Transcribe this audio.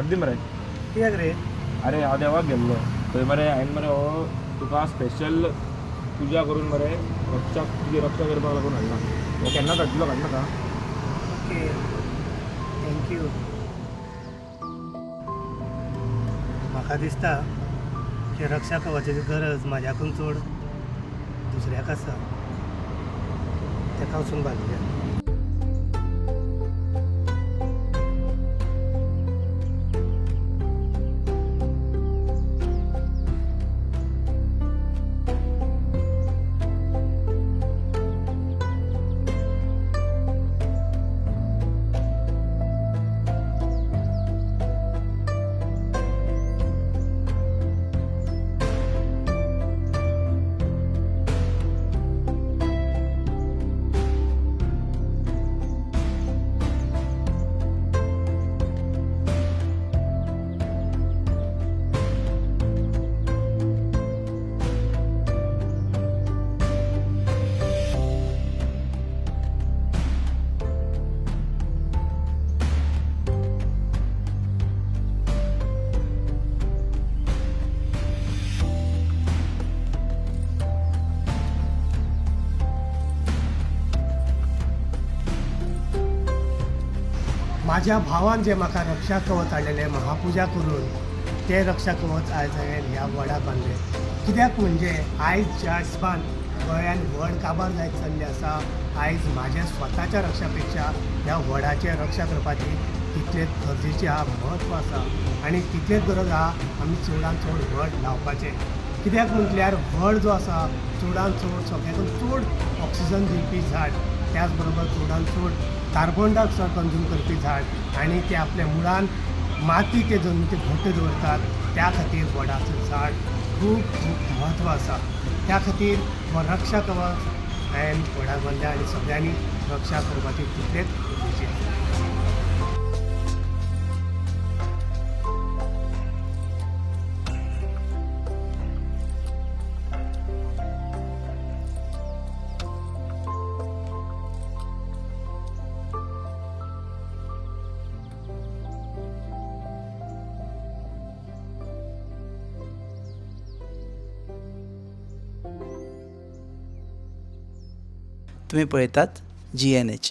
आदी मरे कित्याक रे? अरे हांव देवाक गेल्लो थंय मरे हांवें मरे हो तुका स्पेशल पुजा करून मरे तुजी रक्षा करपाक लागून हाडला. हो केन्ना धाडटलो काडनाका. Okay, thank you. म्हाका दिसता की रक्षा कवचाची गरज म्हाज्याकून चड दुसऱ्याक आसा. ताका वचून बांदुया. माझ्या भावान जे म्हाका रक्षा कवच हाडलेलें महापुजा करून ते रक्षा कवच आयज हांवें ह्या वडाक बांदलें. कित्याक म्हणजे आयज ज्या हिसपान गोंयान व्हड काबार जायत चल्ली आसा, आयज म्हाज्या स्वताच्या रक्षा पेक्षा ह्या वडाचें रक्षा करपाची तितलेच गरजेची आहा, म्हत्व आसा आनी तितलेच गरज आहा आमी चडांत चड व्हड लावपाचें. कित्याक म्हटल्यार व्हड जो आसा चडांत चड सगळ्यांकून चड ऑक्सिजन दिवपी झाड, त्याच बरोबर चडांत चड कार्बन डायऑक्सायड कंज्यूम करपी झाड आनी ते आपल्या मुळान माती ते जमनीचे घट्ट दवरतात. त्या खातीर वडाचें झाड खूब खूब म्हत्व आसा. त्या खातीर हो रक्षा कवच हांवें वडाक बांदलें आनी सगळ्यांनी रक्षा करपाची तितलेच गरजेची आसा. तुम्ही पळयतात GNH.